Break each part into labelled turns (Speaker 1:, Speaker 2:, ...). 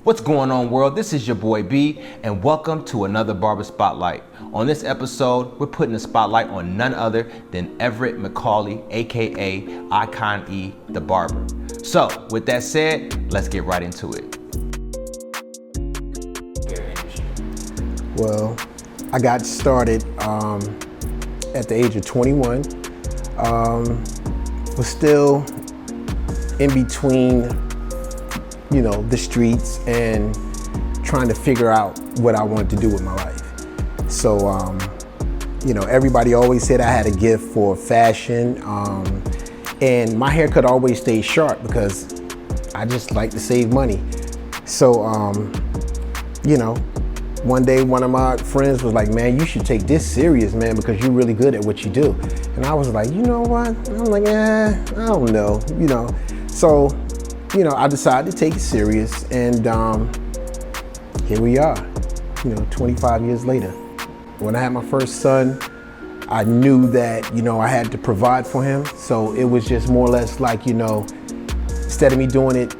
Speaker 1: What's going on, world? This is your boy B, and welcome to another Barber Spotlight. On this episode, we're putting the spotlight on none other than Everett McCauley, aka Icone E the Barber. So, with that said, let's get right into it.
Speaker 2: Well, I got started at the age of 21. Was still in between, the streets and trying to figure out what I wanted to do with my life. So, everybody always said I had a gift for fashion, and my haircut always stayed sharp because I just like to save money. So, one day one of my friends was like, man, you should take this serious, man, because you're really good at what you do. And I was like, you know what? I'm like, I don't know, So, I decided to take it serious, and here we are, 25 years later. When I had my first son, I knew that, I had to provide for him. So it was just more or less like, instead of me doing it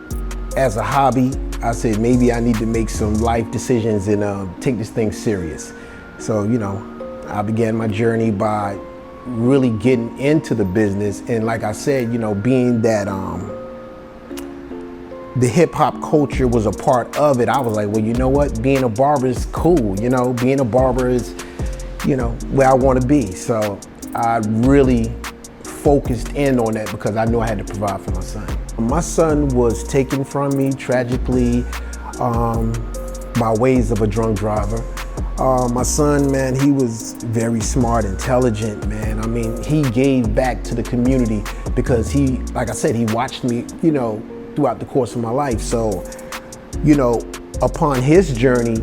Speaker 2: as a hobby, I said, maybe I need to make some life decisions and take this thing serious. So, I began my journey by really getting into the business. And like I said, being that the hip hop culture was a part of it, I was like, well, you know what? Being a barber is cool. Being a barber is, where I want to be. So I really focused in on that because I knew I had to provide for my son. My son was taken from me tragically by ways of a drunk driver. My son, man, he was very smart, intelligent, man. I mean, he gave back to the community because he, like I said, he watched me, throughout the course of my life. So, upon his journey,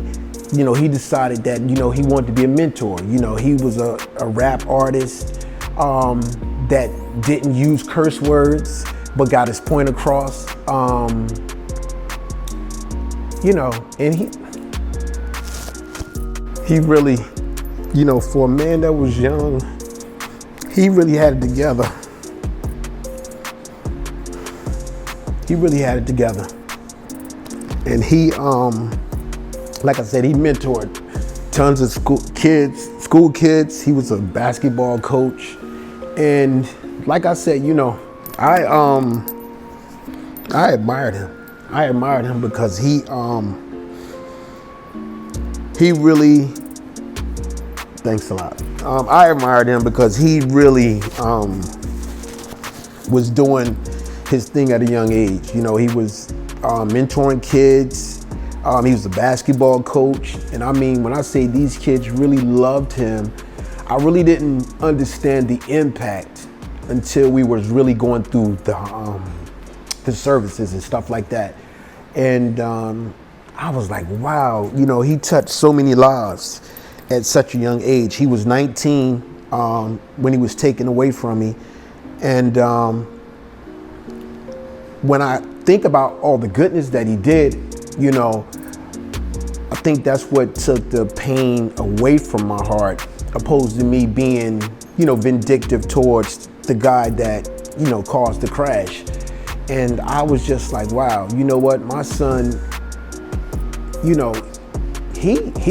Speaker 2: he decided that, he wanted to be a mentor. He was a rap artist that didn't use curse words, but got his point across. And he really, for a man that was young, he really had it together. He really had it together. And he, like I said, he mentored tons of school kids. He was a basketball coach. And like I said, I admired him. I admired him because he really, thanks a lot. I admired him because he really was doing his thing at a young age. He was mentoring kids. He was a basketball coach. And I mean, when I say these kids really loved him, I really didn't understand the impact until we was really going through the services and stuff like that. And I was like, wow, he touched so many lives at such a young age. He was 19 when he was taken away from me. And when I think about all the goodness that he did, I think that's what took the pain away from my heart, opposed to me being, vindictive towards the guy that, caused the crash. And I was just like, wow, you know what? My son, he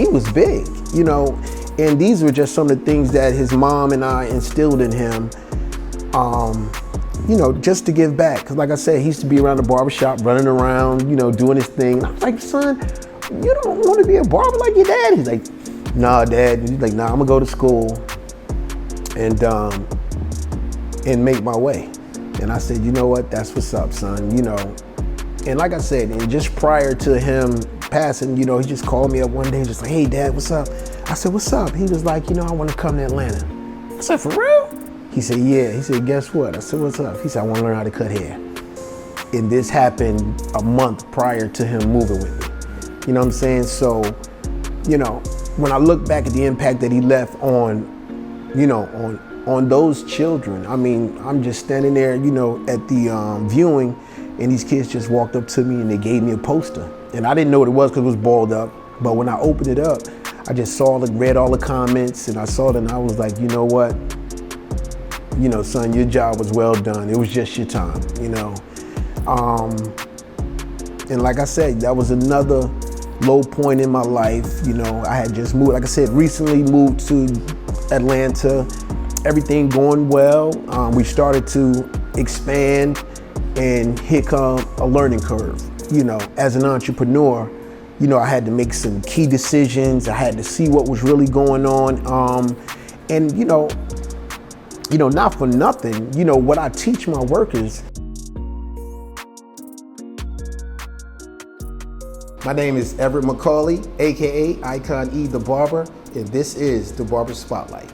Speaker 2: was big, and these were just some of the things that his mom and I instilled in him, just to give back. Cause like I said, he used to be around the barbershop, running around, doing his thing. And I was like, son, you don't want to be a barber like your dad? He's like, nah, Dad. He's like, nah, I'm gonna go to school and make my way. And I said, you know what? That's what's up, son. And like I said, and just prior to him passing, he just called me up one day, just like, hey, Dad, what's up? I said, what's up? He was like, I want to come to Atlanta. I said, for real? He said, yeah. He said, guess what? I said, what's up? He said, I want to learn how to cut hair. And this happened a month prior to him moving with me. You know what I'm saying? So, when I look back at the impact that he left on, on those children, I mean, I'm just standing there, at the viewing, and these kids just walked up to me and they gave me a poster. And I didn't know what it was because it was balled up. But when I opened it up, I just read all the comments, and I saw it, and I was like, you know what? Son, your job was well done. It was just your time, And like I said, that was another low point in my life. You know, I had just moved, like I said, recently moved to Atlanta. Everything going well. We started to expand and hit a learning curve. You know, as an entrepreneur, you know, I had to make some key decisions. I had to see what was really going on. And you know, not for nothing, you know, what I teach my workers. My name is Everett McCauley, AKA Icone E the Barber, and this is the Barber Spotlight.